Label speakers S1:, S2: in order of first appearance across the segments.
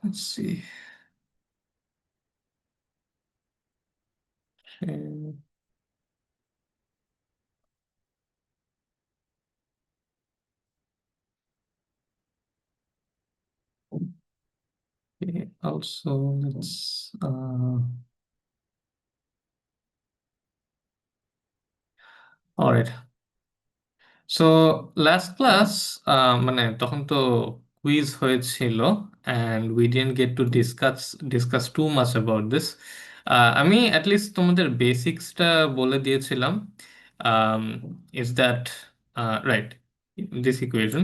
S1: Let's see. Okay. Also, let's all right. So last class মানে তখন তো quiz হয়েছিল and we didn't gate to discuss too much about this. আমি at least তোমাদের বেসিক্সটা বলে দিয়েছিলাম। Is that right? This equation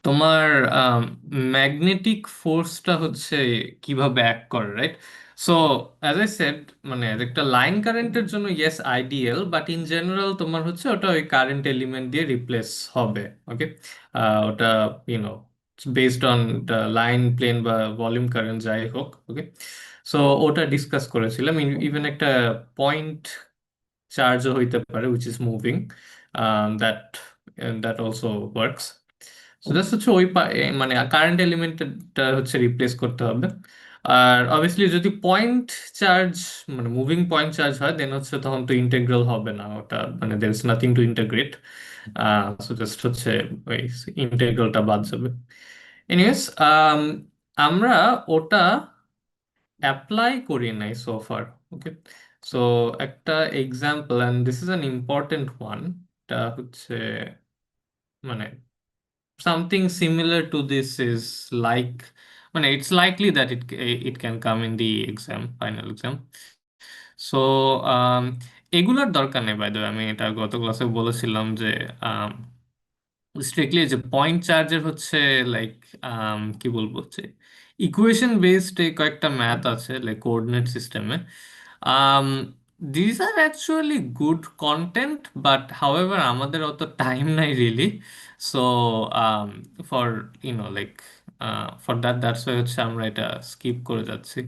S1: তোমার ম্যাগনেটিক ফোর্সটা হচ্ছে কিভাবে অ্যাক্ট করে, right? So as I shed, মানে একটা লাইন কারেন্টের জন্য yes ideal, but in general তোমার হচ্ছে ওটা ওই কারেন্ট এলিমেন্ট দিয়ে রিপ্লেস হবে। ওকে, ওটা you know based on line plane বা ভলিউম কারেন্ট যাই হোক। ওকে, সো ওটা ডিসকাস করেছিলাম। ইভেন একটা পয়েন্ট চার্জও হইতে পারে which is moving, that that also works. So just হচ্ছে মানে কারেন্ট এলিমেন্টটা হচ্ছে রিপ্লেস করতে হবে। আর অবভিয়াসলি যদি পয়েন্ট চার্জ মানে মুভিং পয়েন্ট চার্জ হয় দেন হচ্ছে তখন তো ইন্টেগ্রাল হবে না ওটা, মানে there is nothing to integrate. So just হচ্ছে ওই ইন্টেগ্রালটা বাদ যাবে। এনিওয়েজ, আমরা ওটা অ্যাপ্লাই করি নাই সোফার। ওকে, সো একটা example, and this is an important one. এটা হচ্ছে মানে something similar to this is like, মানে it's likely that it can come in the exam, final exam. So এগুলার দরকার নেই, বাই দ্য ওয়ে। আমি এটা গত ক্লাসে বলেছিলাম যে স্ট্রিক্টলি যে পয়েন্ট চার্জের হচ্ছে লাইক কি বলবো, হচ্ছে ইকুয়েশন বেসড কয়েকটা ম্যাথ আছে লাইক কোঅর্ডিনেট সিস্টেমে। This are actually good content, but however আমাদের অত টাইম নাই really. So for like for that's why হচ্ছে আমরা এটা স্কিপ করে যাচ্ছি।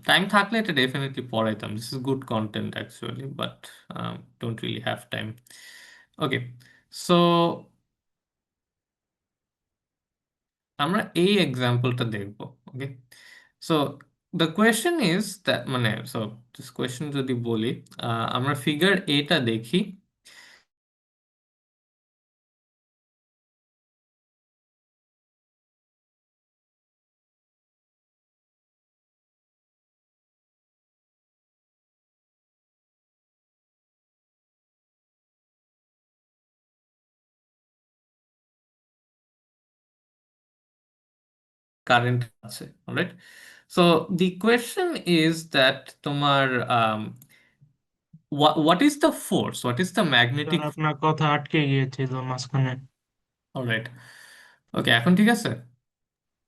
S1: টাইম থাকলে এটা ডেফিনেটলি পড়াইতাম, this is good content actually, but don't really have time. Okay, so আমরা এই এক্সাম্পলটা দেখব। Okay, so the question is that, মানে সো দিস কোয়েশ্চেন যদি বলি, আমরা ফিগার এটা দেখি। কারেন্ট আছে, right? So the question is that তোমার what is the force, what is the
S2: sir
S1: magnetic.
S2: আপনার কথা আটকে গিয়েছিল মাঝখানে।
S1: অলরাইট, ওকে, এখন ঠিক আছে।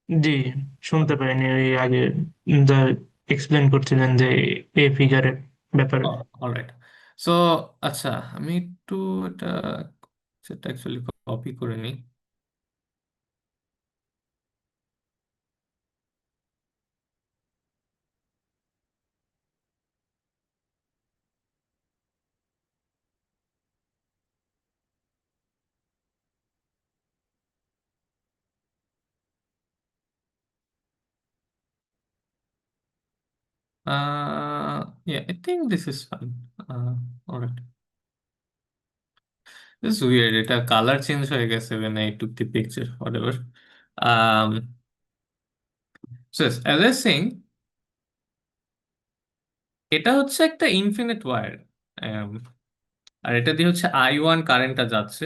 S2: জি, শুনতে পাইনি ওই আগে যা এক্সপ্লেন করছিলেন যে এ ফিগারের ব্যাপারে।
S1: অলরাইট, সো আচ্ছা, আমি একটু এটা সেটা অ্যাকচুয়ালি কপি করে নিই। Yeah, I think this is fine. All right. This is weird. এটা কালার চেঞ্জ হয়ে গেছে when I took the picture, whatever. Um, so yes, as I was saying, এটা হচ্ছে একটা ইনফিনিট ওয়্যার, আর এটা দিয়ে হচ্ছে I1 কারেন্টটা যাচ্ছে।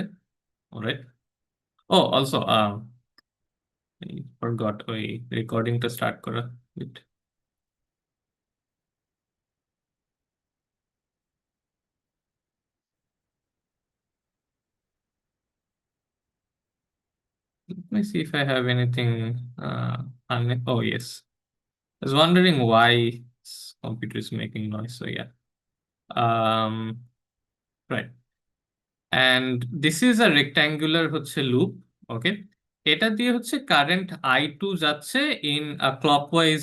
S1: অলরাইট। ও অলসো ফরগট ওই রেকর্ডিংটা স্টার্ট করা। Wait, let me see if I have anything. Oh yes, I was wondering why this computer is making noise. So yeah. Right. And this is a rectangular হচ্ছে loop. ওকে, এটা দিয়ে হচ্ছে current I2 যাচ্ছে in a clockwise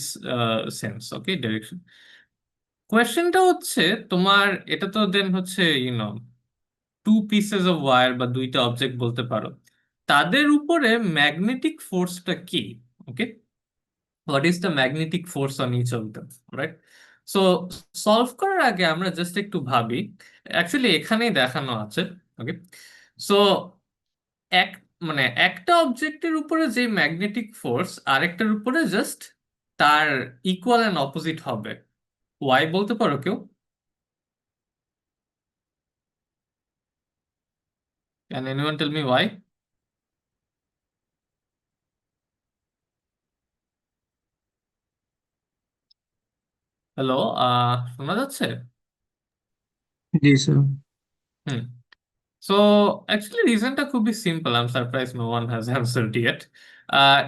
S1: sense, okay, direction. কোয়েশ্চেনটা হচ্ছে তোমার, এটা তো দেন হচ্ছে টু পিসেস অফ ওয়্যার বা দুইটা অবজেক্ট বলতে পারো। তাদের উপরে ম্যাগনেটিক ফোর্সটা কি? Okay, what is the magnetic force on each of them, right? So solve করার আগে আমরা জাস্ট একটু ভাবি, অ্যাকচুয়ালি এখানেই দেখানো আছে। ওকে, সো এক মানে একটা অবজেক্টের উপরে যে ম্যাগনেটিক ফোর্স আরেকটার উপরে জাস্ট তার ইকুয়াল অ্যান্ড অপোজিট হবে। ওয়াই বলতে পারো কেউ? Can anyone tell me why? Hello, শোনা যাচ্ছে?
S2: জি স্যার।
S1: হুম। So actually reasonটা খুবই simple. I'm surprised no one has answered yet.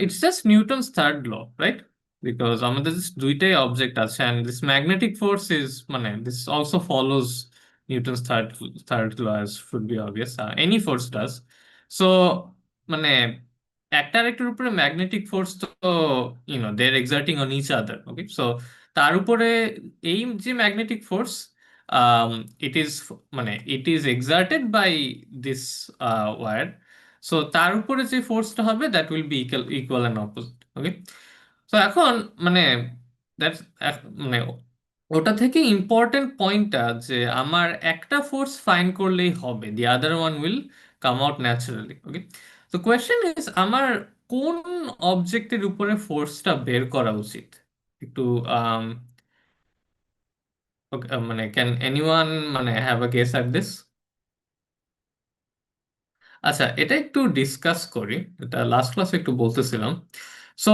S1: It's just Newton's third law, right? Because আমাদের just দুইটাই object আছে and this magnetic force is মানে this also follows Newton's third law, as should be obvious. Any force does. So মানে একটা আরেকটার উপরে magnetic force তো they're exerting on each other. Okay, so তার উপরে এই যে magnetic force, um, it is exerted by this wire. So তার উপরে যে ফোর্সটা হবে that will be equal and opposite. Okay, তো এখন মানে দ্যাটস মানে ওটা থেকে ইম্পর্টেন্ট পয়েন্টটা যে আমার একটা ফোর্স ফাইন্ড করলেই হবে, the other one will come out naturally. Okay, তো কোয়েশ্চেন ইজ আমার কোন অবজেক্টের উপরে ফোর্সটা বের করা উচিত? একটু মানে ক্যান এনিওয়ান মানে have a guess at this? আচ্ছা, এটা একটু ডিসকাস করি, এটা লাস্ট ক্লাসে একটু বলতেছিলাম। সো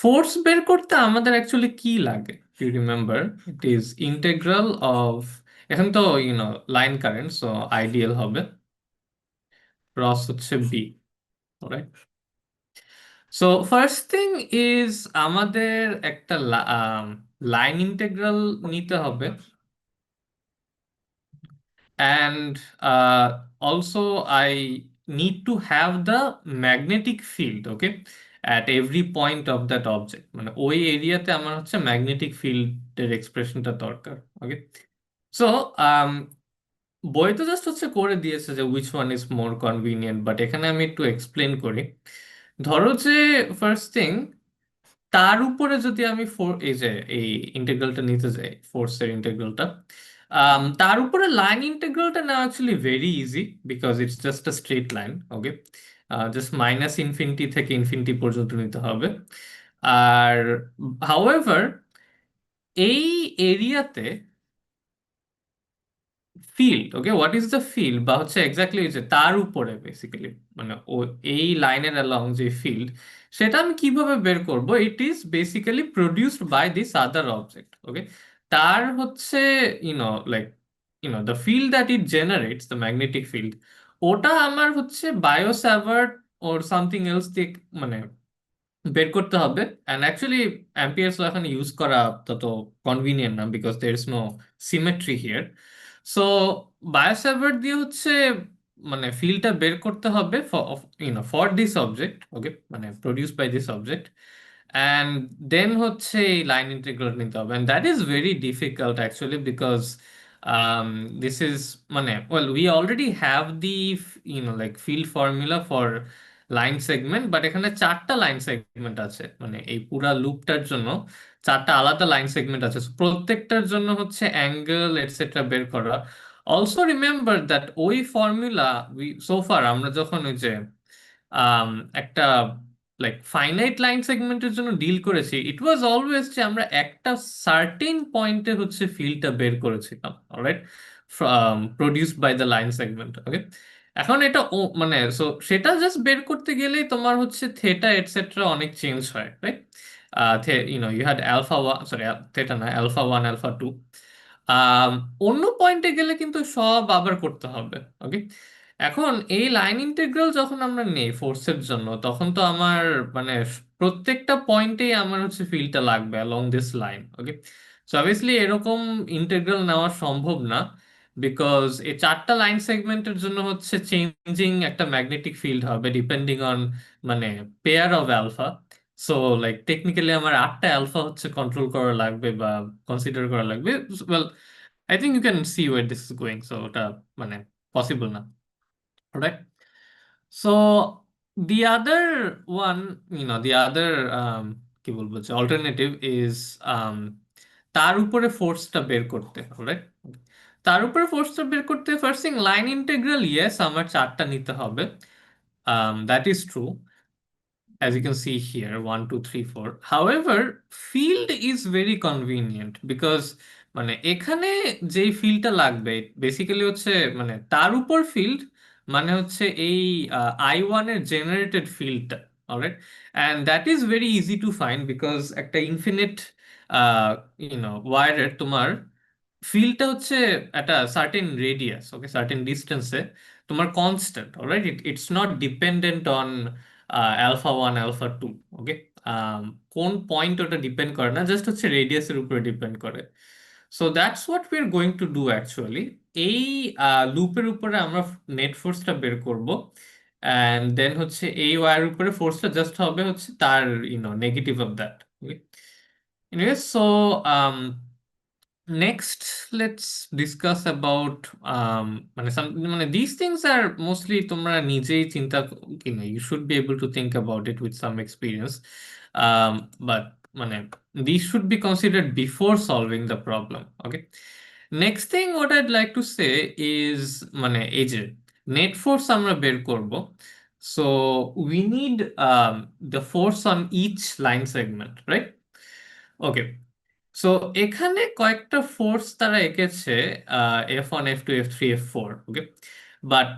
S1: ফোর্স বের করতে আমাদের অ্যাকচুয়ালি কি লাগে? You remember, it is integral of, এখন তো লাইন কারেন্ট, সো আইডিয়াল হবে, ক্রস হচ্ছে B, right? So first thing is আমাদের একটা লাইন ইন্টেগ্রাল নিতে হবে, and also I need to have the magnetic field, okay, at every point of that object, মানে ওই এরিয়াতে আমার হচ্ছে ম্যাগনেটিক ফিল্ডের এক্সপ্রেশনটা দরকার। ওকে, সো বই তো জাস্ট হচ্ছে করে দিয়েছে যে which one is more convenient, but এখানে আমি একটু এক্সপ্লেন করি। ধরো যে ফার্স্ট থিং, তার উপরে যদি আমি এই যে এই ইন্টিগ্রালটা নিতে যাই, ফোর্সের ইন্টিগ্রালটা, তার উপরে লাইন ইন্টিগ্রালটা না actually very easy, because it's just a straight line. Okay, just minus infinity থেকে ইনফিনিটি পর্যন্ত নিতে হবে। আর হাউএভার এই এরিয়াতে field, okay, what is the field, বা হচ্ছে এক্স্যাক্টলি যে তার উপরে বেসিক্যালি মানে ও এই লাইনের অ্যালং যে ফিল্ড, সেটা আমি কিভাবে বের করব? It is basically produced by this other object. Okay, তার হচ্ছে like the field that it generates, the magnetic field, ওটা আমার হচ্ছে Biot Savart or something else দিয়ে মানে বের করতে হবে। অ্যান্ড অ্যাকচুয়ালি অ্যাম্পিয়ার্স ল এখানে ইউজ করা তত কনভিনিয়েন্ট না, because there is no symmetry here. So Biot Savart দিয়ে হচ্ছে মানে ফিল্ডটা বের করতে হবে ফর দিস অবজেক্ট, ওকে, মানে produce by this object. And then হচ্ছে এই লাইন ইন্টিগ্রাল নিতে হবে, and that is very difficult actually, because this is মানে well we already have the like field formula for line segment, but এখানে চারটা line segment আছে, মানে এই পুরা লুপটার জন্য চারটা আলাদা লাইন সেগমেন্ট আছে। So, প্রত্যেকটার জন্য হচ্ছে অ্যাঙ্গেল এটসেট্রা বের করা। অলসো রিমেম্বার দ্যাট ওই ফর্মুলা সোফার আমরা যখন ওই যে আম, একটা লাইক ফাইনাইট লাইন সেগমেন্টের জন্য ডিল করেছি, ইট ওয়াজ অলওয়েজ যে আমরা একটা সার্টেন পয়েন্টে হচ্ছে ফিল্ডটা বের করেছিলাম, alright, produced by the line segment. Okay, এখন এটা মানে সো সেটা জাস্ট বের করতে গেলেই তোমার হচ্ছে থেটা এটসেট্রা অনেক চেঞ্জ হয়, right? You had alpha one, sorry theta না, alpha one alpha two. Um, অন্য পয়েন্টে গেলে কিন্তু সব আবার করতে হবে। ওকে, এখন এই লাইন ইন্টিগ্রাল যখন আমরা নেই ফোর্সের জন্য, তখন তো আমার মানে প্রত্যেকটা পয়েন্টেই আমার হচ্ছে ফিল্ডটা লাগবে along this line. Okay, so obviously এরকম ইন্টিগ্রাল নেওয়া সম্ভব না, বিকজ এই চারটা লাইন সেগমেন্টের জন্য হচ্ছে চেঞ্জিং একটা ম্যাগনেটিক ফিল্ড হবে ডিপেন্ডিং অন মানে pair of alpha. So like technically আমার আটটা অ্যালফা হচ্ছে কন্ট্রোল করা লাগবে বা কনসিডার করা লাগবে। Well, I think you can see wire this is going, so ওটা মানে পসিবল না, right? So the other one, the other কি বলবো যে অল্টারনেটিভ ইজ তার উপরে ফোর্সটা বের করতে, রাইট? তার উপরে ফোর্সটা বের করতে first thing line integral, yes আমার চারটা নিতে হবে, that is true, as you can see here, 1 2 3 4. However, field is very convenient because মানে এখানে যেই ফিল্ডটা লাগবে বেসিক্যালি হচ্ছে মানে তার উপর ফিল্ড, মানে হচ্ছে এই I1 এর জেনারেটেড ফিল্ডটা, alright? And that is very easy to find because একটা ইনফিনিট ওয়ারের তোমার ফিল্ডটা হচ্ছে একটা সার্টেন রেডিয়াস, ওকে, সার্টেন ডিস্টেন্সে তোমার constant, alright? It's not dependent on alpha 1 alpha 2, okay? কোন পয়েন্ট ওটা ডিপেন্ড করে না, জাস্ট হচ্ছে রেডিয়াসের উপরে ডিপেন্ড করে। So that's what we are going to do actually. এই লুপের উপরে আমরা নেট ফোর্সটা বের করব, অ্যান্ড দেন হচ্ছে এই ওয়ার উপরে ফোর্সটা জাস্ট হবে হচ্ছে তার negative of that, okay? Anyway, so next, let's discuss about মানে মানে these things are mostly তোমরা নিজেই চিন্তা, you should be able to think about it with some experience, um, but মানে these should be considered before solving the problem, okay? Next thing what I'd like to say is মানে এই যে net force আমরা বের করব, so we need the force on each line segment, right? Okay, so এখানে কয়েকটা force তারা এঁকেছে, F1 F2 F3 F4, okay? But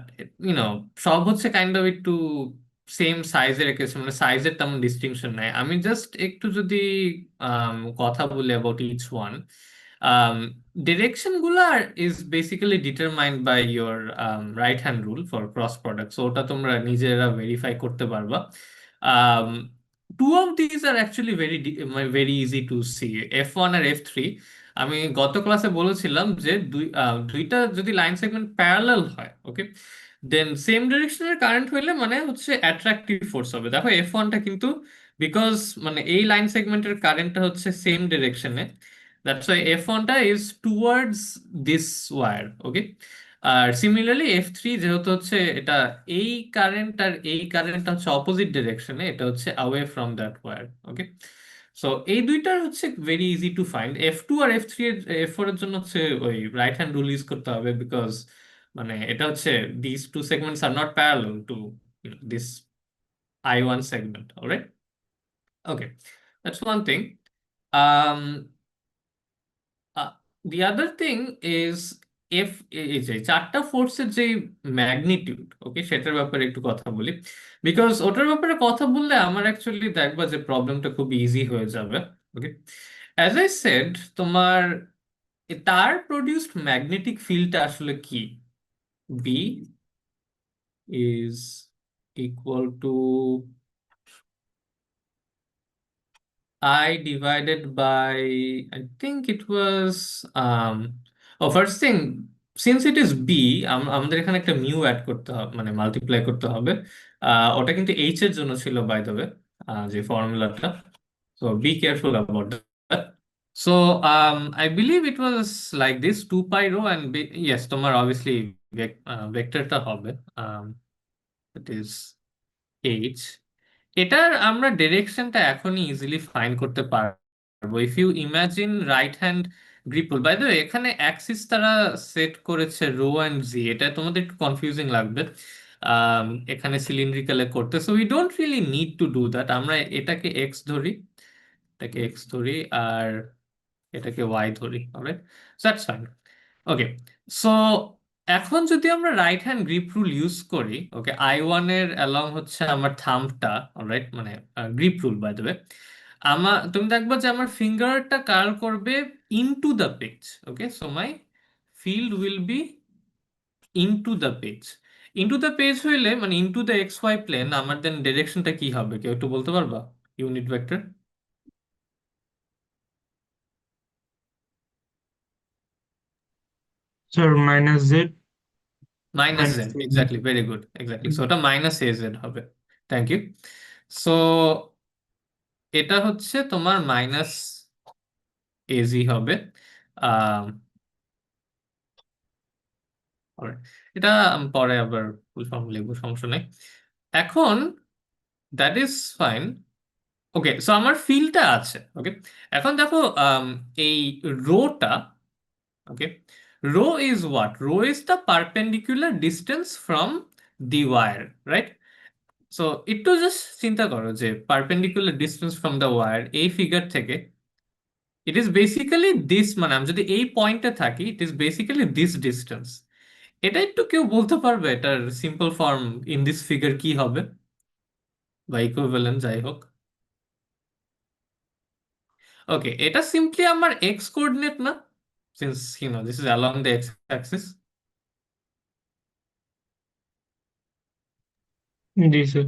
S1: YONO সব হচ্ছে কাইন্ড অফ একটু সেম সাইজের এঁকেছে, মানে সাইজের তেমন ডিস্টিংশন নাই। আমি জাস্ট একটু যদি কথা বলি অ্যাবাউট ইচ ওয়ান, ডিরেকশন গুলা is basically determined by your right hand rule for cross product, so ওটা তোমরা নিজেরা ভেরিফাই করতে পারবা। Two of this are actually very easy to see, F1 আর F3। আমি গত ক্লাসে বলেছিলাম যে দুইটা যদি লাইন সেগমেন্ট প্যারালাল হয়, ওকে, দেন সেম ডিরেকশনের কারেন্ট হইলে মানে হচ্ছে অ্যাট্রাকটিভ ফোর্স হবে। দেখো F1টা কিন্তু বিকজ মানে এই লাইন সেগমেন্টের কারেন্টটা হচ্ছে সেম ডিরেকশনে, দ্যাটস ওয়াই F1টা is towards this wire, okay? আর সিমিলারলি F3 যেহেতু হচ্ছে এটা এই কারেন্ট আর এই কারেন্টটা হচ্ছে অপোজিট ডিরেকশনে, এটা হচ্ছে away from that wire, okay? So এই দুইটার হচ্ছে very easy to find. F2 আর F3 এর F4 এর জন্য হচ্ছে ওই রাইট হ্যান্ড রুল ইউজ করতে হবে বিকজ মানে এটা হচ্ছে this two segments are not parallel to this I1 segment, alright? Okay, that's one thing. um the other thing is এই যে চারটা ফোর্সের যে ম্যাগনিটিউড, ওকে, সেটার ব্যাপারে একটু কথা বলি বিকজ ওটার ব্যাপারে কথা বললে আমার অ্যাকচুয়ালি দেখবা যে প্রবলেমটা খুব ইজি হয়ে যাবে, ওকে? অ্যাজ আই সেড, তোমার তার প্রডিউসড ম্যাগনেটিক ফিল্ডটা আসলে কি? B is equal to I divided by, I think it was, first thing, since it is B, আমাদের এখানে একটা মিউ অ্যাড করতে হবে, মানে মাল্টিপ্লাই করতে হবে। ওটা কিন্তু এইচ এর জন্য ছিল বাই দ্য ওয়ে, যে ফর্মুলাটা, so be careful about that. So I believe it was like this 2 pi rho and yes, তোমার অবভিয়াসলি ভেক্টরটা হবে, ইট ইজ এইচ। এটার আমরা ডিরেকশনটা এখনই ইজিলি ফাইন্ড করতে পারবো if you imagine right hand grip rule. By the way, এখানে axis তারা set করেছে রো অ্যান্ড জি, এটা তোমাদের একটু কনফিউজিং লাগবে এখানে সিলিন্ড্রিক্যালে করতে, so we don't really need to do that. আমরা এটাকে এক্স ধরি, এটাকে এক্স ধরি, আর এটাকে ওয়াই ধরি, alright? So that's fine. Okay, so এখন যদি আমরা right hand grip rule use করি, ওকে, I1 এর অ্যালং হচ্ছে আমার থাম্বটা, অলরাইট, মানে grip rule by the way, তুমি দেখবা যে আমার ফিঙ্গারটা কার্ল করবে into the page, okay? So my field will be into the page. Into the page হইলে মানে into the X Y plane, আমার দেন ডিরেকশনটা কি হবে কেউ একটু বলতে পারবা? Unit vector
S2: sir minus Z,
S1: minus
S2: minus
S1: Z, exactly, very good, exactly, so ওটা মাইনাস এ জেড হবে। Thank you. সো এটা হচ্ছে তোমার মাইনাস এজি হবে। আহ alright, এটা আমি পরে আবার ফুল ফর্ম লিখবো, সমস্যা নেই। এখন that is fine. Okay, so আমার ফিলটা আছে। ওকে, এখন দেখো এই রোটা, okay, rho is what? Rho is the perpendicular distance from the wire, right? So একটু জাস্ট চিন্তা করো যে perpendicular distance from the wire এই ফিগার থেকে, ইট ইজ বেসিক্যালি দিস, মানে আমি যদি এই পয়েন্টে থাকি, ইট ইজ বেসিক্যালি দিস ডিস্টেন্স। এটা একটু কেউ বলতে পারবে এটার simple form in this figure কি হবে, বা ইকুইভ্যালেন্ট যাই হোক? ওকে, এটা সিম্পলি আমার এক্স কোঅর্ডিনেট না, since this is along the x Axis.
S2: G sir.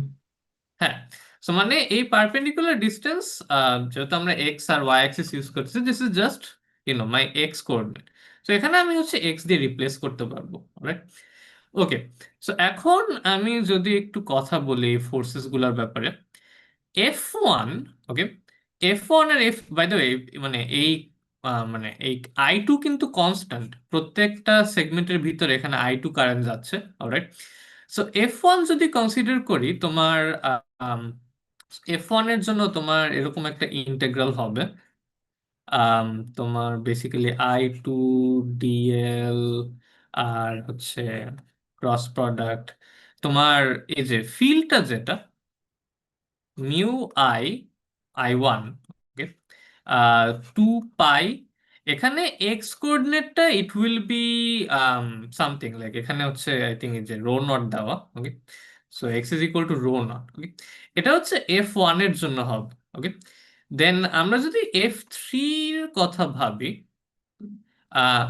S1: হ্যাঁ, সো মানে এই পারপেন্ডিকুলার ডিস্টেন্স, যেহেতু আমরা এক্স আর ওয়াই অ্যাক্সিস ইউজ করছি, this is just my x coordinate. So এখানে আমি হচ্ছে এক্স দিয়ে রিপ্লেস করতে পারবো, রাইট? ওকে, সো এখন আমি যদি একটু কথা বলি ফোর্সেস গুলার ব্যাপারে। F1, ওকে, F1 আর এফ, বাই দ্য ওয়ে, মানে এই মানে এই I2 কিন্তু কনস্ট্যান্ট প্রত্যেকটা সেগমেন্টের ভিতরে, এখানে I2 কারেন্ট যাচ্ছে, অলরাইট? সো F1 যদি কনসিডার করি, তোমার F1 এর জন্য তোমার এরকম একটা ইন্টেগ্রাল হবে, আম, তোমার বেসিক্যালি I2 ডিএল, আর হচ্ছে ক্রস প্রোডাক্ট, তোমার এই যে ফিল্ডটা যেটা mu I I1, okay, 2 pi, এখানে এক্স কোঅর্ডিনেটটা it will be something like, এখানে হচ্ছে আই থিঙ্ক যে রো নট দেওয়া, okay, so x is equal to rho naught, okay, এটা হচ্ছে F1 এর জন্য হবে, ওকে। দেন আমরা যদি F3 এর কথা ভাবি,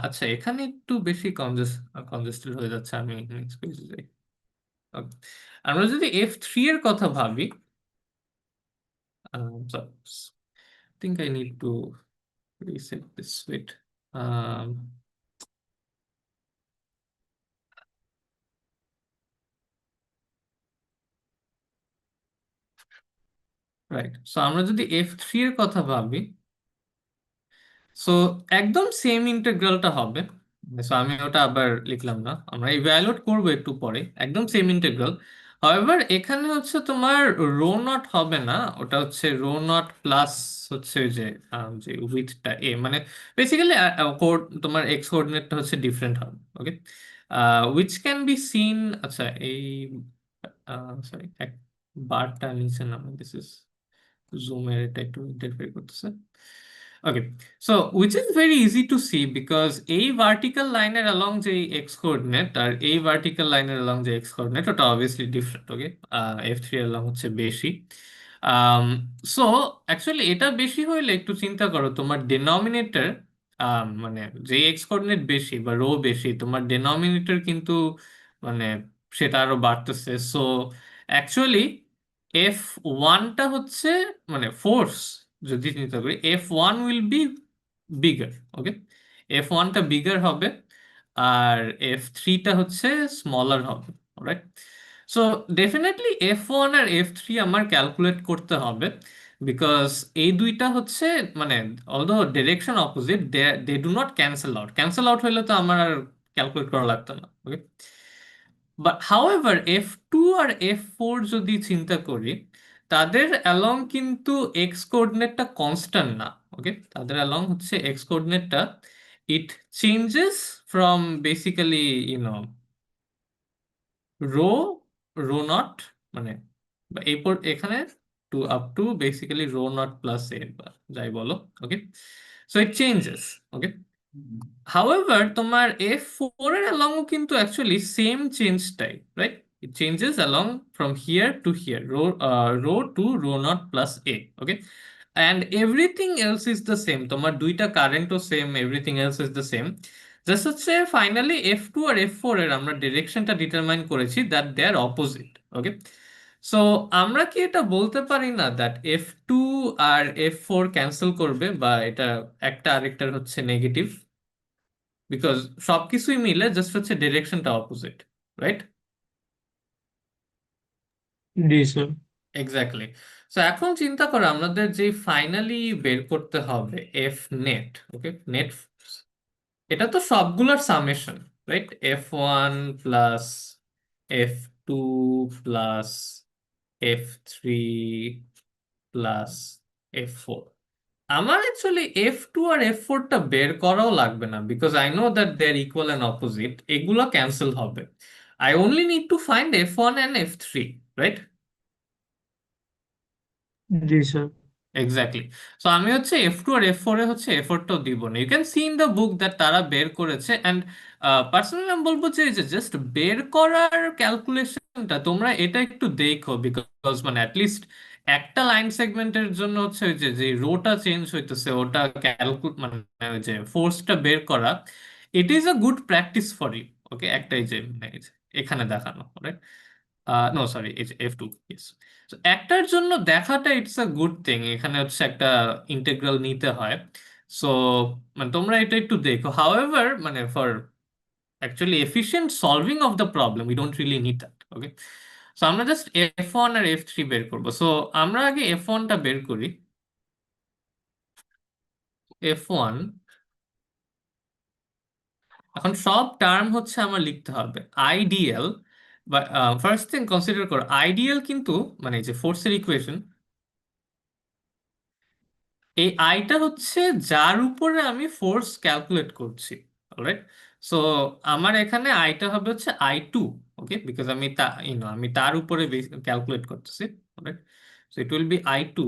S1: আচ্ছা এখানে একটু বেশি কনজেস্টেড হয়ে যাচ্ছে, আমি নেক্সট পেজে যাই। Okay. আমরা যদি F3 এর কথা ভাবি, sorry, think I need to reset this. Wait. Um, right. So আমরা যদি F3 এর কথা ভাবি, সো একদম সেম ইন্টেগ্রালটা হবে। সো আমি ওটা আবার লিখলাম না, আমরা ইভ্যালুয়েট করবো একটু পরে, একদম সেম ইন্টেগ্রাল। হাওয়েভার এখানে হচ্ছে তোমার রো নট হবে না, ওটা হচ্ছে রো নট প্লাস হচ্ছে ওই যে যে উইথটা এ, মানে বেসিক্যালি তোমার এক্স কোঅর্ডিনেটটা হচ্ছে ডিফারেন্ট হবে, ওকে, উইচ ক্যান বি সিন। আচ্ছা এই সরি, এক বারটা নিচে নামে, দিস ইজ জুমের, এটা একটু ইন্টারফেয়ার করতেছে। Okay, so which is very easy to see, because এই ভার্টিক্যাল লাইনের অ্যালং যে এক্স কোঅর্ডিনেট আর এই ভার্টিক্যাল লাইনের অ্যালং যে এক্স কোঅর্ডিনেট, ওটা অবভিয়াসলি ডিফারেন্ট, ওকে। F3 এর অ্যালং হচ্ছে বেশি। সো অ্যাকচুয়ালি এটা বেশি হইলে একটু চিন্তা করো, তোমার ডেনোমিনেটর, মানে যে এক্স কোঅর্ডিনেট বেশি বা রো বেশি, তোমার ডেনোমিনেটর কিন্তু মানে সেটা আরো বাড়তেছে। সো অ্যাকচুয়ালি F1টা হচ্ছে, মানে ফোর্স যদি চিন্তা করি, F1 will be bigger, okay, F1টা বিগার হবে, আর F3টা হচ্ছে স্মলার হবে, রাইট? সো ডেফিনেটলি F1 আর F3 আমার ক্যালকুলেট করতে হবে, বিকজ এই দুইটা হচ্ছে, মানে although direction opposite, they they do not cancel out, cancel out হইলে তো আমার আর ক্যালকুলেট করা লাগতো না, ওকে। বাট হাউএভার F2 আর F4 যদি চিন্তা করি, তাদের অ্যালং কিন্তু এক্স কোঅর্ডিনেটটা কনস্ট্যান্ট না, ওকে, তাদের অ্যালং হচ্ছে এক্স কোঅর্ডিনেটটা, it changes from basically you know rho, rho naught, মানে বা এরপর এখানে to up to basically rho naught plus a, বা যাই বলো, okay, so it changes, okay. However তোমার F4 এর অ্যালং কিন্তু অ্যাকচুয়ালি সেম চেঞ্জটাই, right? It changes along from here to here, rho to rho naught plus a, okay, and everything else is the same, তোমার দুইটা কারেন্টও same, everything else is the same. Just হচ্ছে finally F2 আর F4 এর আমরা ডিরেকশনটা determine করেছি that they are opposite, okay. So আমরা কি এটা বলতে পারি না দ্যাট F2 আর F4 ক্যান্সেল করবে, বা এটা একটা আরেকটার হচ্ছে নেগেটিভ, বিকজ সবকিছুই মিলে জাস্ট হচ্ছে ডিরেকশনটা অপোজিট, রাইট?
S2: জি স্যার।
S1: এক্স্যাক্টলি। সো এখন চিন্তা করো আমাদের যে ফাইনালি বের করতে হবে এফ নেট, ওকে, নেট, এটা তো সবগুলোর summation, right? F1 plus F2 plus f3 plus f4। আমার অ্যাকচুয়ালি f2 আর f4 টা বের করাও লাগবে না, because I know that they are equal and opposite, এগুলো ক্যান্সেল হবে। I only need to find f1 and f3, right?
S2: জি স্যার।
S1: এক্স্যাক্টলি। সো আমি হচ্ছে f2 আর f4 এ হচ্ছে এফোর্টটাও দিব না, you can see in the book that তারা বের করেছে। অ্যান্ড পার্সোনালি আমি বলবো যে জাস্ট বের করার ক্যালকুলেশনটা তোমরা এটা একটু দেখো, বিকজ মানে অ্যাটলিস্ট একটা লাইন সেগমেন্টের জন্য হচ্ছে ওই যে যে রোটা চেঞ্জ হইতেছে ওটা মানে ওই যে ফোর্সটা বের করা, it is a good practice for you. Okay, একটাই যে মানে এই যে এখানে দেখানো, রাইট? নো সরি, এই যে F2, yes. So, একটার জন্য দেখাটা ইটস আ গুড থিং, এখানে হচ্ছে একটা ইন্টেগ্রাল নিতে হয়। সো মানে তোমরা এটা একটু দেখো, হাউএভার মানে for actually efficient solving of the problem we don't really need that. Okay, so আমরা জাস্ট f1 আর f3 বের করবো। সো আমরা আগে f1টা বের করি। f1, এখন সব টার্ম হচ্ছে আমার লিখতে হবে আইডিয়াল। বা ফার্স্ট থিং কনসিডার করো, আইডিয়াল কিন্তু মানে এই যে ফোর্সের ইকুয়েশন, এই আইটা হচ্ছে যার উপরে আমি ফোর্স ক্যালকুলেট করছি। অলরাইট, সো আমার এখানে আইটা হবে হচ্ছে I2। ওকে, বিকজ আমি আমি তার উপরে ক্যালকুলেট করতেছি। Alright, so it will be I2।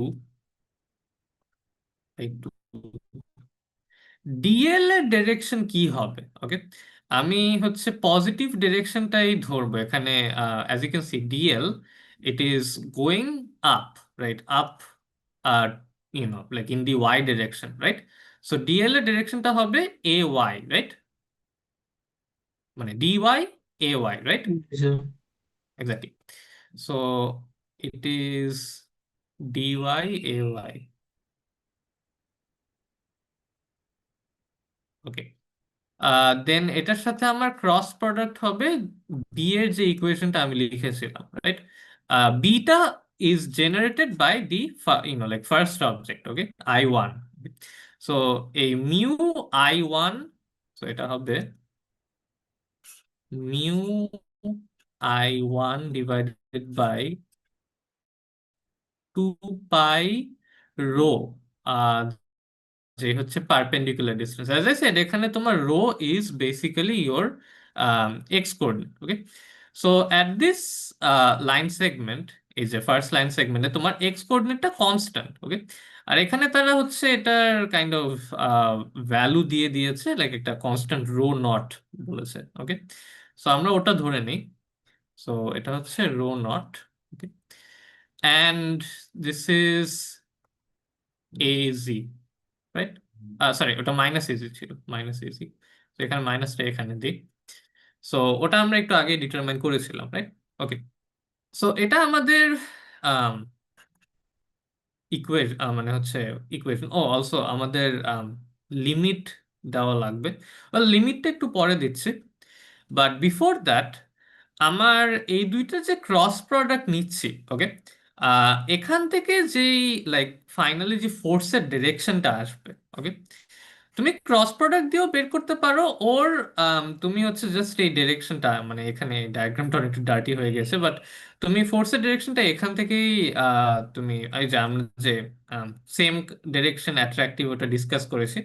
S1: I2 dl এর ডিরেকশন কি হবে? ওকে, আমি হচ্ছে পজিটিভ ডিরেকশনটাই ধরবো এখানে। As you can see dl, it is going up, right? Up, আর like in the y direction, right? So dl এর ডিরেকশনটা হবে এ ওয়াই, রাইট? মানে d y a y, right?
S2: জি sir.
S1: Exactly. So it is d y a y. Okay, then এটার সাথে আমার cross product হবে বি এর যে ইকুয়েশনটা আমি লিখেছিলাম, right? Beta is generated by the like first object. Okay, I1। So এই মিউ I1, সো এটা হবে mu I1 divided by 2 pi rho, যে হচ্ছে perpendicular distance. As I said, এখানে তোমার rho is basically your X coordinate. Okay, so at this line segment, এই যে first line সেগমেন্টে তোমার এক্স কোঅর্ডিনেটটা কনস্ট্যান্ট। ওকে, আর এখানে তারা হচ্ছে এটার কাইন্ড অফ ভ্যালু দিয়ে দিয়েছে, লাইক একটা কনস্ট্যান্ট রো নট বলেছে। ওকে, সো আমরা ওটা ধরে নিই। সো এটা হচ্ছে rho naught. Okay, and this is AG, right? Sorry, ওটা মাইনাস এজি ছিল, মাইনাস এজি। তো এখানে মাইনাসটা এখানে দিই। সো ওটা আমরা একটু আগে ডিটারমাইন করেছিলাম, রাইট? ওকে, সো এটা আমাদের ইকুয়েশন, মানে হচ্ছে ইকুয়েশন। ও অলসো আমাদের লিমিট দেওয়া লাগবে। লিমিটটা একটু পরে দিচ্ছি, বাট বিফোর দ্যাট আমার এই দুইটা যে ক্রস প্রোডাক্ট নিচ্ছি, ওকে, এখান থেকে যেই লাইক ফাইনালি যে ফোর্সের ডিরেকশনটা আসবে, ওকে, তুমি ক্রস প্রোডাক্ট দিয়েও বের করতে পারো। ওর তুমি হচ্ছে জাস্ট এই ডিরেকশনটা, মানে এখানে ডায়াগ্রামটা একটু ডার্টি হয়ে গেছে, বাট তুমি ফোর্সের ডিরেকশনটা এখান থেকেই তুমি এই যে আমরা যে সেম ডিরেকশন অ্যাট্রাক্টিভ ওটা ডিসকাস করেছি,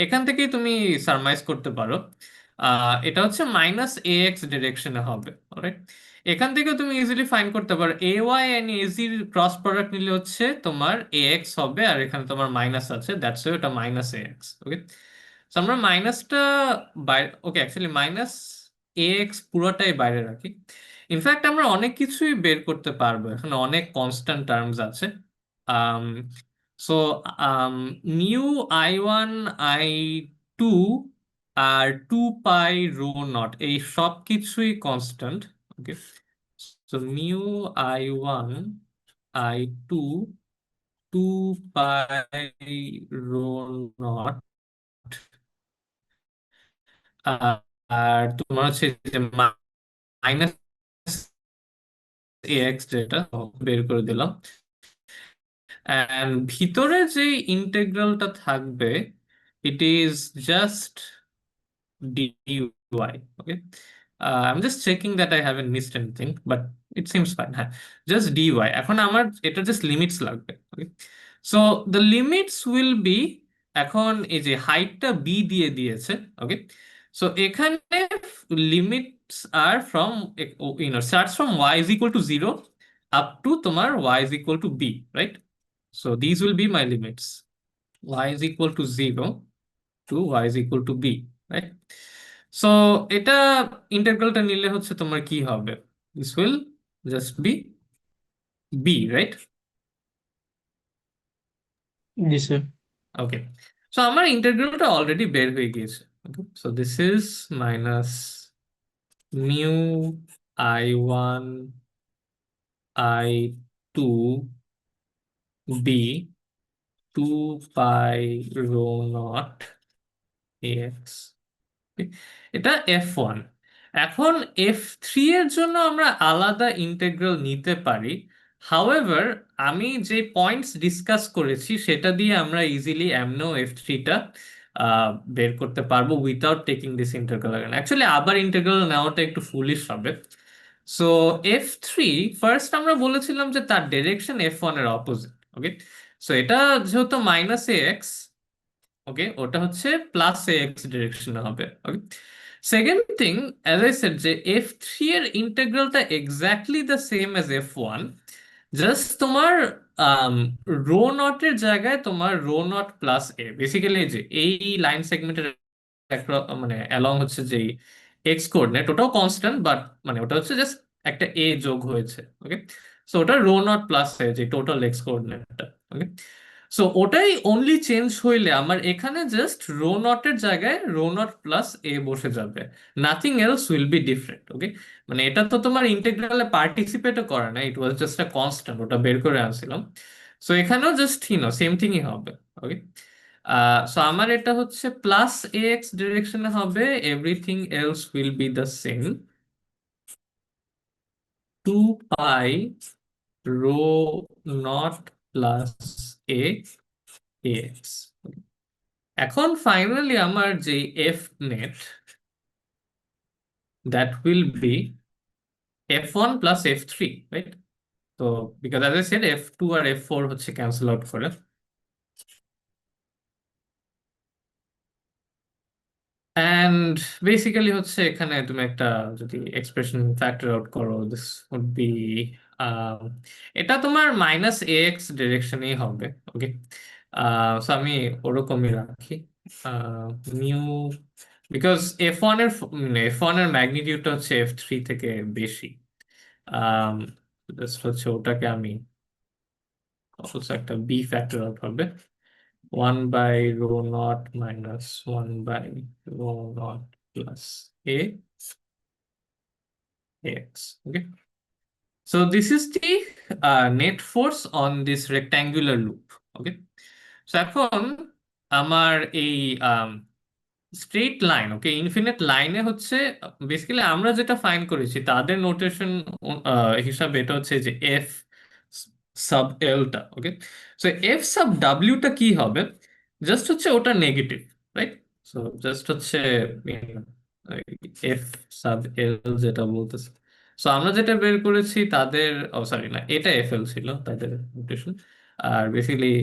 S1: এখান থেকেই তুমি সারমাইজ করতে পারো। এটা হচ্ছে -ax ডিরেকশনে হবে। অলরাইট, এখান থেকে তুমি ইজিলি ফাইন্ড করতে পারো A Y and এজির cross product নিলে হচ্ছে তোমার ax হবে, আর এখানে তোমার মাইনাস আছে, দ্যাটস ওটা -ax। ওকে, তো আমরা মাইনাসটা বাইরে, ওকে, অ্যাকচুয়ালি -ax পুরোটাই বাইরে রাখি। ইনফ্যাক্ট আমরা অনেক কিছুই বের করতে পারবো, এখানে অনেক কনস্ট্যান্ট টার্মস আছে। Um so mu I1 I2 আর 2 পাই রো নট, এই সব কিছুই constant. Okay, so mu I1 I2 2 pi rho naught, আর তোমার হচ্ছে যে মাইনাস এক্স, যেটা বের করে দিলাম। অ্যান্ড ভিতরে যে ইন্টেগ্রালটা থাকবে, it is just dy. Okay, I'm just checking that I haven't missed anything, but it seems fine, হ্যাঁ। জাস্ট ডিওয়াই, এখন আমার এটা জাস্ট লিমিটস লাগবে, okay. So the limits will be, এখন এই যে হাইটটা বি দিয়ে দিয়েছে, ওকে। সো এখানে limits are from, starts from y is equal to zero up to তোমার y is equal to b, right? So this will be my limits, y is equal to zero to y is equal to b, right? So এটা ইন্টারগ্রালটা নিলে হচ্ছে তোমার কি হবে? This will just be b, right?
S2: জি sir.
S1: Okay. So আমার ইন্টারগ্রালটা অলরেডি বের হয়ে গিয়েছে, okay. So this is minus mu I1 I2 b two pi rho naught x, এটা F1। এখন F3 এর জন্য আমরা আলাদা ইন্টেগ্রাল নিতে পারি। হাউএভার, আমি যে পয়েন্টস ডিসকাস করেছি সেটা দিয়ে আমরা ইজিলি এমনও F3টা বের করতে পারবো without taking this integral. Actually আবার ইন্টেগ্রাল নেওয়াটা একটু ফুলিশ হবে। সো F3, ফার্স্ট আমরা বলেছিলাম যে তার ডিরেকশন F1 এর অপোজিট, ওকে। সো এটা যেহেতু মাইনাস এক্স, ওকে, ওটা হচ্ছে প্লাস এক্স ডিরেকশনে হবে, okay. Second thing, as I said, যে F3 এর ইন্টেগ্রালটা exactly the same as F1, just তোমার রো নটের জায়গায় তোমার rho naught plus a, basically যে এই লাইন সেগমেন্টের মানে অ্যালং হচ্ছে যে এক্স কোঅর্ডিনেট, ওটাও কনস্ট্যান্ট, বাট মানে ওটা হচ্ছে জাস্ট একটা এ যোগ হয়েছে, ওকে। সো ওটা রো নট প্লাস এ, যে টোটাল এক্স কোঅর্ডিনেটটা, ওকে। সো ওটাই অনলি চেঞ্জ হইলে আমার এখানে জাস্ট রো নটের জায়গায় রো নট প্লাস এ বসে যাবে, nothing else will be different, okay. মানে এটা তো তোমার ইন্টেগ্রালে পার্টিসিপেটও করে না, ইট ওয়াজ জাস্ট আ কনস্ট্যান্ট, ওটা বের করে আনছিলাম। সো এখানেও জাস্ট সেম থিংই হবে, ওকে। সো আমার এটা হচ্ছে প্লাস এ এক্স ডিরেকশনে হবে, everything else will be the same, two pi rho naught plus a x. এখন ফাইনালি আমার যে F net, that will be F1 plus F3, right? তো because as I said F2 আর F4 হচ্ছে cancel out করে, and basically হচ্ছে এখানে তুমি একটা যদি এক্সপ্রেশন ফ্যাক্টর আউট করো, দিস উড বি, এটা তোমার মাইনাস এ এক্স ডিরেকশনেই হবে, ওকে। সো আমি ওরকমই রাখি মিউ, বিকজ এফ ওয়ান এর ম্যাগনিটিউডটা হচ্ছে F3 থেকে বেশি। আম, just হচ্ছে ওটাকে আমি also একটা বি ফ্যাক্টর আউট হবে, 1/ρ0 - 1/ρ0 plus a x. Okay. So this is the net force on this rectangular loop. Okay. So এখন আমার এই স্ট্রেট লাইন, ওকে, ইনফিনিট লাইনে হচ্ছে বেসিক্যালি আমরা যেটা ফাইন্ড করেছি তাদের নোটেশন হিসাবে, এটা হচ্ছে যে এফ সাব এলটা, ওকে। সো এফ সাব ডাব্লিউটা কি হবে? জাস্ট হচ্ছে ওটা নেগেটিভ, রাইট? সো জাস্ট হচ্ছে এফ সাব এল যেটা বলতেছে, সো আমরা যেটা বের করেছি তাদের, ও সরি না, এটা এফ এল ছিল তাদের নোটেশন, আর বেসিক্যালি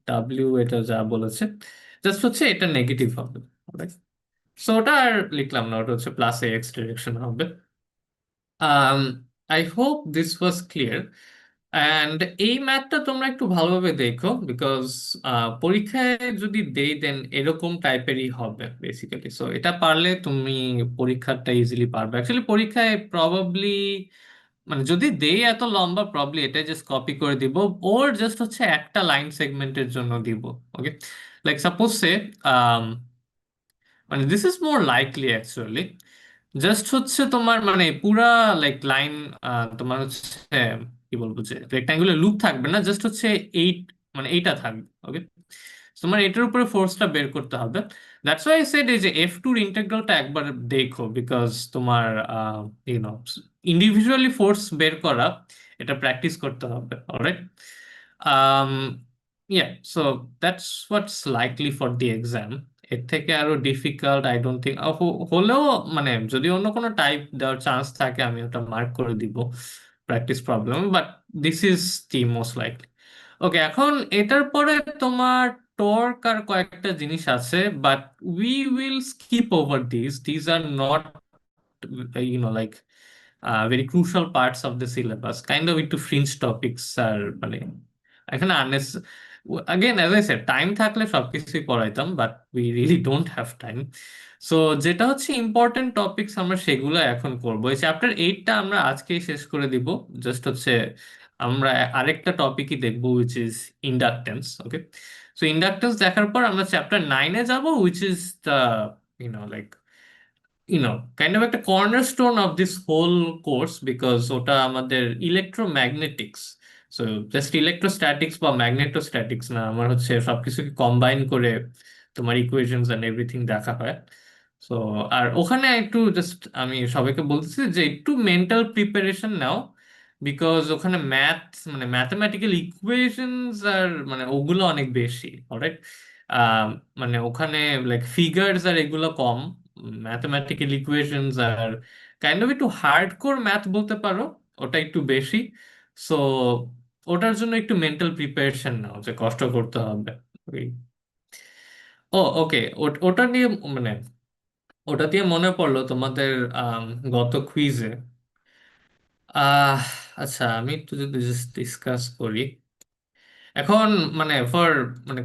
S1: ডাব্লিউ এটা যা বলেছে জাস্ট হচ্ছে এটা নেগেটিভ হবে, সো ওটা আর লিখলাম না, ওটা হচ্ছে প্লাস এ এক্স ডিরেকশন হবে। I hope this was clear. And এই ম্যাথটা তোমরা একটু ভালোভাবে দেখো, বিকজ পরীক্ষায় যদি দেই দেন এরকম টাইপেরই হবে বেসিক্যালি। সো এটা পারলে তুমি পরীক্ষাটা ইজিলি পারবে। অ্যাকচুয়ালি পরীক্ষায় প্রবাবলি, মানে যদি দেই এত লম্বা, প্রবলি এটা জাস্ট কপি করে দিব, ওর জাস্ট হচ্ছে একটা লাইন সেগমেন্টের জন্য দিব, ওকে। লাইক সাপোজ সে, মানে this is more likely actually, just হচ্ছে তোমার মানে পুরা লাইক লাইন, তোমার হচ্ছে কি বলবো, যে রেক্টাঙ্গুলার লুপ থাকবে না, জাস্ট হচ্ছে এইট, মানে এইটা থাকবে, ওকে। তোমার এটার উপরে ফোর্সটা বের করতে হবে। দ্যাটস ওয়াই আই সেড এই যে F2 এর ইন্টিগ্রালটা একবার দেখো, বিকজ তোমার ইউনো ইন্ডিভিজুয়ালি ফোর্স বের করা, এটা প্র্যাকটিস করতে হবে, alright. um yeah, so that's what's likely for the exam. এর থেকে আরো ডিফিকাল্ট আই ডোন্ট থিঙ্ক, হলেও মানে যদি অন্য কোনো টাইপ দেওয়ার চান্স থাকে আমি ওটা মার্ক করে দিব, practice problem, but this is the most likely. Okay, এখন এটার পরে তোমার টর্ক আর কয়েকটা জিনিস আছে, but we will skip over this are not like very crucial parts of the syllabus, kind of একটু fringe topics আর মানে এখানে again as I said, time থাকলে সবকিছুই পড়াইতাম, but we really don't have time. So যেটা হচ্ছে important topics আমরা সেগুলো এখন করবো। এই চ্যাপ্টার 8টা আমরা আজকেই শেষ করে দিব। জাস্ট হচ্ছে আমরা আরেকটা টপিকই দেখবো, which is inductance. Okay, so inductance দেখার পর আমরা চ্যাপ্টার 9-এ যাব, which is the like kind of একটা cornerstone of this whole course, because ওটা আমাদের ইলেকট্রোম্যাগনেটিক্স। সো জাস্ট ইলেকট্রোস্ট্যাটিক্স বা ম্যাগনেটোস্ট্যাটিক্স না, আমার হচ্ছে সবকিছুকে কম্বাইন করে তোমার ইকুয়েশনস এন্ড এভরিথিং দেখা হয়। সো আর ওখানে একটু জাস্ট আমি সবাইকে বলতেছি যে একটু মেন্টাল প্রিপারেশন নাও, বিকজ ওখানে ম্যাথ মানে ম্যাথমেটিক্যাল ইকুয়েশনস আর মানে ওগুলো অনেক বেশি। অলরাইট, মানে ওখানে লাইক ফিগার্স আর এগুলো কম, ম্যাথমেটিক্যাল ইকুয়েশনস আর কাইন্ড অফ একটু হার্ডকোর ম্যাথ বলতে পারো, ওটা একটু বেশি। সো ওটার জন্য একটু মেন্টাল প্রিপারেশন নাও, যে কষ্ট করতে হবে। ওই- ও ওকে, ওটা নিয়ে মানে ওটা দিয়ে মনে পড়লো তোমাদের আম, গত কুইজে, আহ আচ্ছা আমি একটু যদি ডিসকাস করি এখন, মানে ফর মানে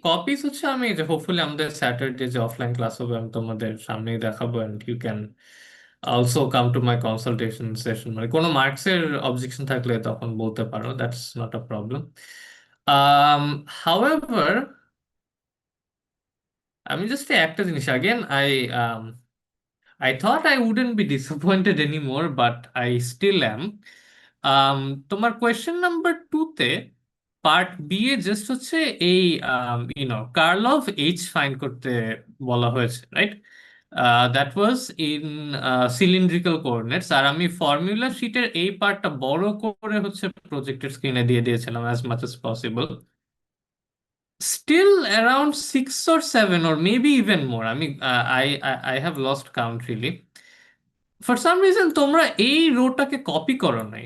S1: কপিস হচ্ছে, আমি যে হোপফুলি আমাদের স্যাটারডে যে অফলাইন ক্লাস হবে আমি তোমাদের সামনেই দেখাবো, and you can also come to my consultation session. মানে কোনো মার্কসের অবজেকশন থাকলে তখন বলতে পারো, that's not a problem. However, আমি জাস্ট একটা জিনিস again I thought I wouldn't be disappointed anymore, but I still am. Um, তোমার কোয়েশ্চেন নাম্বার 2-তে পার্ট বি এ জাস্ট হচ্ছে এই কার্ল অফ এইচ ফাইন্ড করতে বলা হয়েছে, right? That was in cylindrical coordinates, আর আমি ফর্মুলা শিটের এই পার্টটা বড় করে হচ্ছে প্রজেক্টের স্ক্রিনে দিয়ে দিয়েছিলাম as much as possible. Still around 6 or 7 or maybe even more. I mean, I have lost count really. For some reason তোমরা এই রোটাকে কপি করো নাই,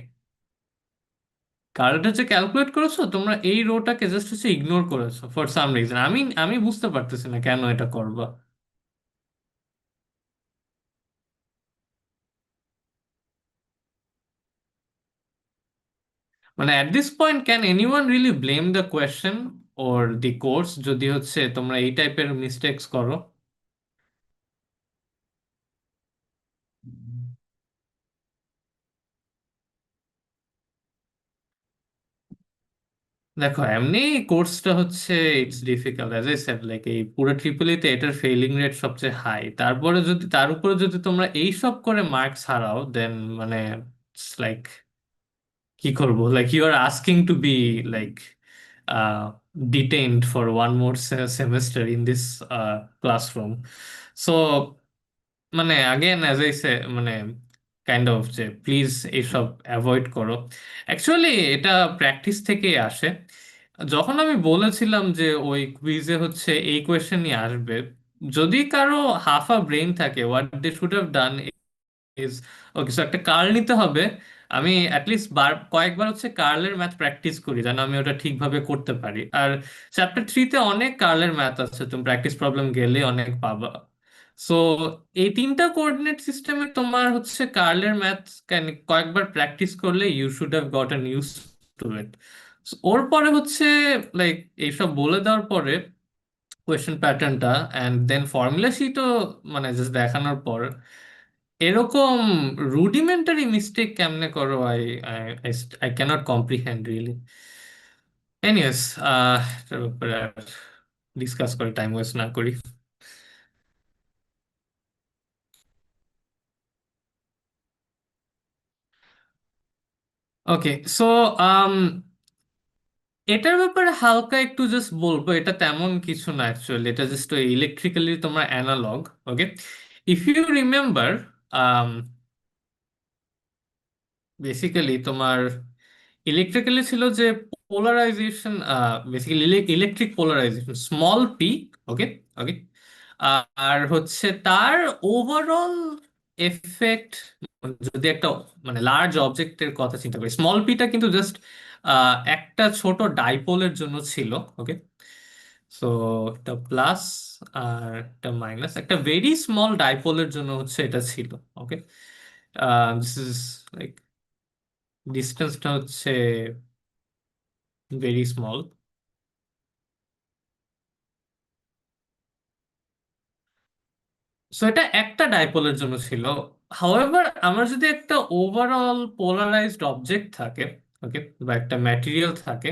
S1: কারোটা হচ্ছে ক্যালকুলেট করেছো, তোমরা এই রোটাকে জাস্ট হচ্ছে ইগনোর করেছো ফর সাম রিজন। আমি আমি বুঝতে পারতেছি না কেন এটা করবা। মানে at this point can anyone really blame the question or the course যদি হচ্ছে তোমরা এই টাইপের মিস্টেক্স করো? দেখো এমনি কোর্সটা হচ্ছে it's difficult, as I shed, like এই পুরো ট্রিপলিতে এটার ফেইলিং রেট সবচেয়ে হাই। তারপরে যদি তার উপরে যদি তোমরা এই সব করে মার্কস হারাও, দেন মানে লাইক কি করবো, like you are asking to be like detained for one more semester in this classroom. So মানে আগেন অ্যাজ আই সে মানে কাইন্ড অফ যে প্লিজ এইসব অ্যাভয়েড করো। অ্যাকচুয়ালি এটা প্র্যাকটিস থেকেই আসে। যখন আমি বলেছিলাম যে ওই কুইজে হচ্ছে এই কোয়েশ্চেনই আসবে, যদি কারো হাফ আ ব্রেন থাকে, what they should have done is, okay so একটা কার্ল নিতে হবে। আমি অ্যাটলিস্ট কয়েকবার হচ্ছে কার্লের ম্যাথ প্র্যাকটিস করি যেন আমি ওটা ঠিকভাবে করতে পারি। আর চ্যাপ্টার 3-তে অনেক কার্লের ম্যাথ আছে, তুমি প্র্যাকটিস প্রবলেম গেলে অনেক পাবা। সো এই 3টা কোঅর্ডিনেট সিস্টেমে তোমার হচ্ছে কার্লের ম্যাথ কয়েকবার প্র্যাকটিস করলে you should have gotten used to it. ওর পরে হচ্ছে লাইক এইসব বলে দেওয়ার পরে কোয়েশ্চেন প্যাটার্নটা অ্যান্ড দেন ফর্মুলা শিটও মানে জাস্ট দেখানোর পর এরকম রুডিমেন্টারি মিস্টেক কেমনে করো, I I I can't comprehend really. Anyways, এটার ব্যাপারে ডিসকাস করে টাইম ওয়েস্ট না করি। ওকে, সো এটার ব্যাপারে হালকা একটু জাস্ট বলবো, এটা তেমন কিছু না অ্যাকচুয়ালি, এটা জাস্ট ওই ইলেকট্রিক্যালি তোমার analog. Okay, if you remember, basically তোমার ইলেকট্রিক্যালি ছিল যে polarization, basically electric polarization small P. Okay, okay, আর হচ্ছে তার ওভারঅল এফেক্ট, যদি একটা মানে লার্জ অবজেক্টের কথা চিন্তা করি, স্মল পিটা কিন্তু জাস্ট একটা ছোট ডাইপোলের জন্য ছিল। ওকে, সো একটা প্লাস আর একটা মাইনাস, একটা ভেরি স্মল ডাইপোলের জন্য হচ্ছে এটা ছিল। ওকে, দিস ইজ লাইক ডিস্টেন্সটা হচ্ছে ভেরি স্মল। সো এটা একটা ডাইপোলের জন্য ছিল। হাউএভার আমার যদি একটা ওভারঅল পোলারাইজড অবজেক্ট থাকে, ওকে, বা একটা ম্যাটেরিয়াল থাকে,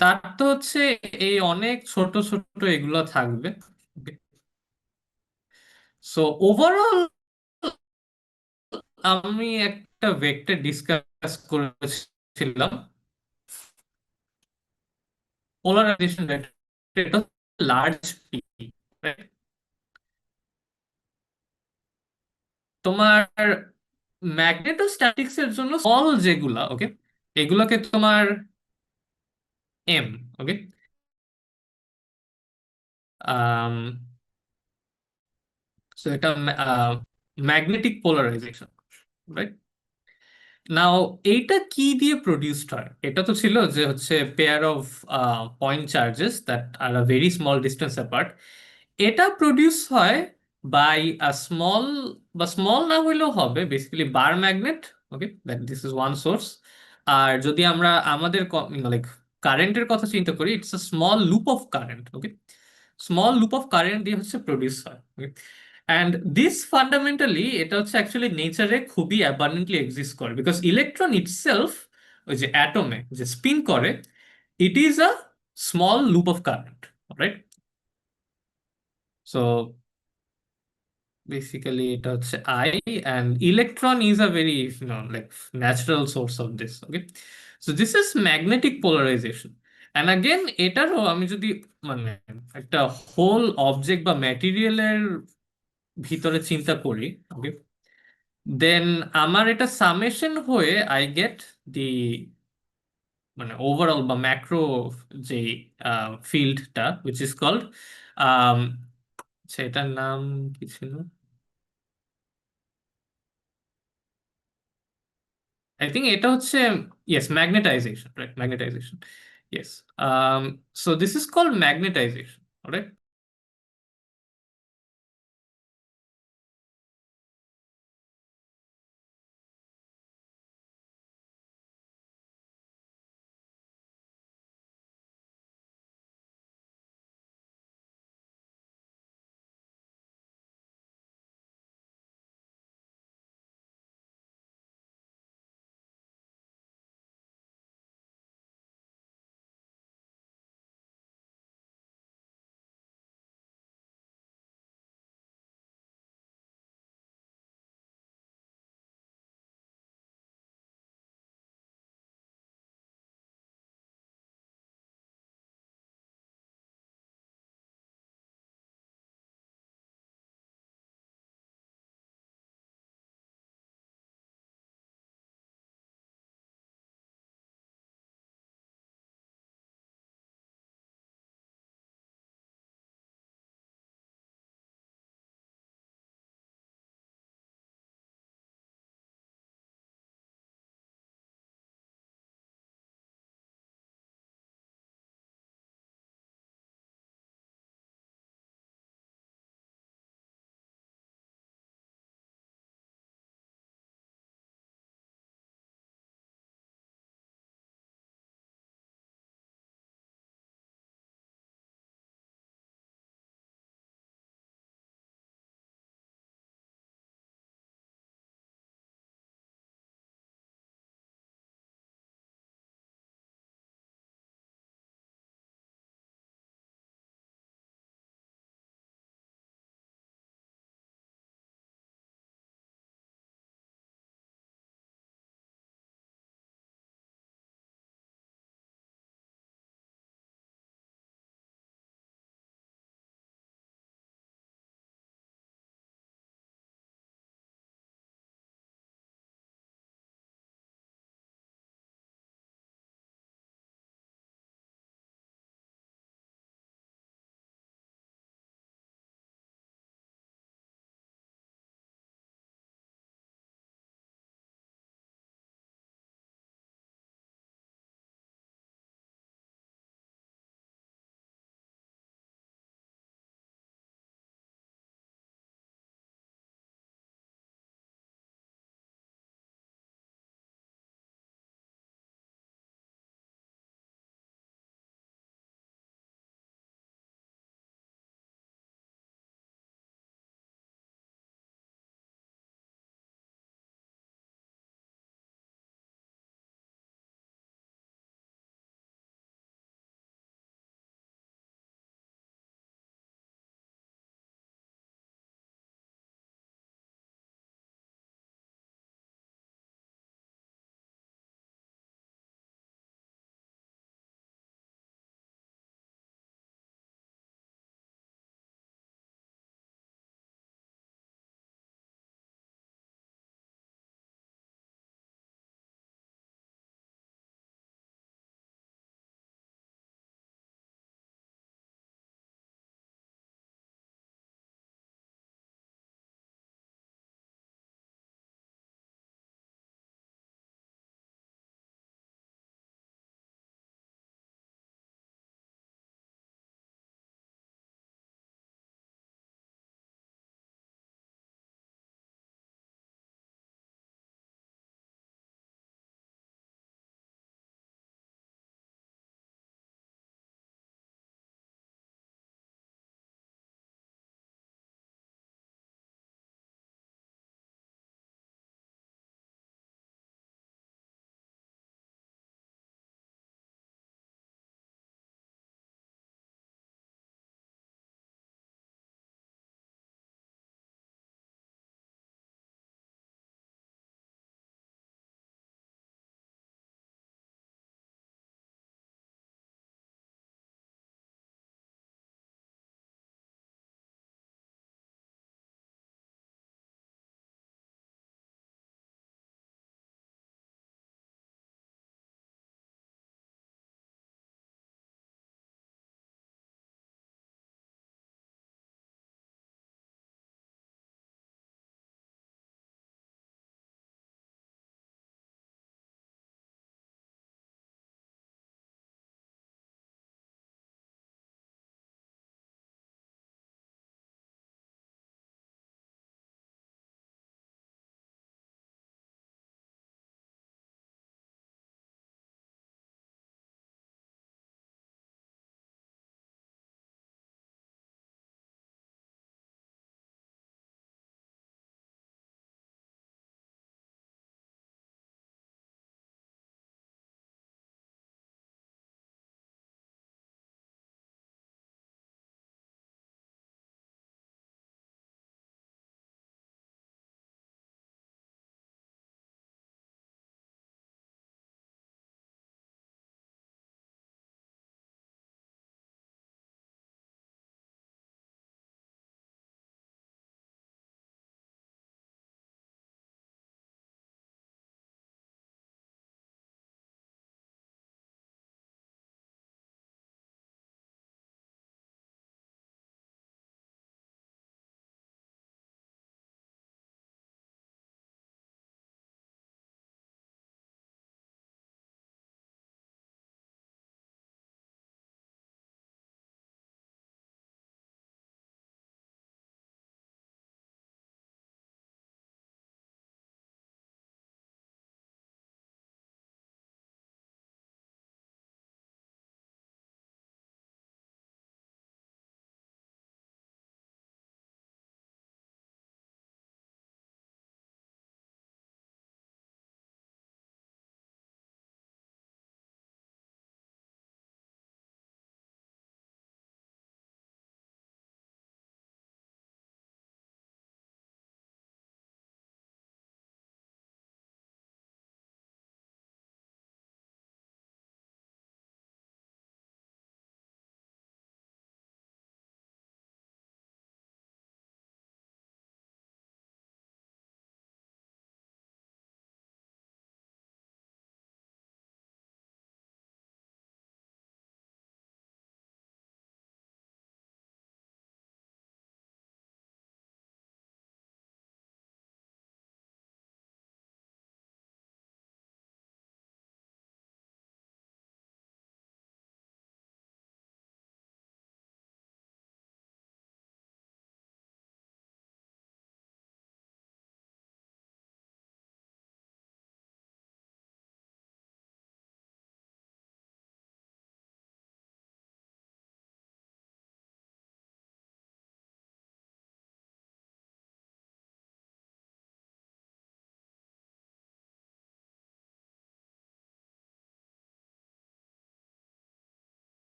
S1: তার তো হচ্ছে এই অনেক ছোট ছোট এগুলো থাকবে। সো ওভারঅল আমি একটা ভেক্টর ডিসকাস করেছিলাম, পোলারাইজেশন ভেক্টর, এটা লার্জ পি। তোমার ম্যাগনেটোস্ট্যাটিক্স এর জন্য স্মল যেগুলা, ওকে, এগুলোকে তোমার এম, ওকে, সো এটা ম্যাগনেটিক পোলারাইজেশন, রাইট? নাও এইটা কি দিয়ে প্রডিউসড হয়? এটা তো ছিল যে হচ্ছে pair of point charges that are a very small distance apart. এটা প্রডিউস হয় বাই আ স্মল, বা স্মল না হইলেও হবে, basically bar magnet. Okay, that this is one source. আর যদি আমরা আমাদের লাইক কারেন্টের কথা চিন্তা করি, it's a small loop of current. Okay, small loop of current দিয়ে হচ্ছে প্রডিউস হয়। অ্যান্ড দিস ফান্ডামেন্টালি এটা হচ্ছে অ্যাকচুয়ালি নেচারে খুবই অ্যাবান্ডেন্টলি এক্সিস্ট করে, বিকজ ইলেকট্রন ইটসেলফ, ওই যে অ্যাটমে যে স্পিন করে, ইট is a small loop of current, right? So basically এটা হচ্ছে I, and electron is a very like natural source of this. Okay, so this is magnetic polarisation. And again এটারও আমি যদি মানে একটা হোল অবজেক্ট বা ম্যাটেরিয়ালের ভিতরে চিন্তা করি, ওকে, দেন আমার এটা সামেশন হয়ে আই গেট দি মানে ওভারঅল বা ম্যাক্রো যে ফিল্ডটা, উইচ ইজ কল্ড, সেটার নাম কি ছিল? আই থিঙ্ক এটা হচ্ছে, yes, magnetization, right, magnetization, yes. So this is called magnetization, right?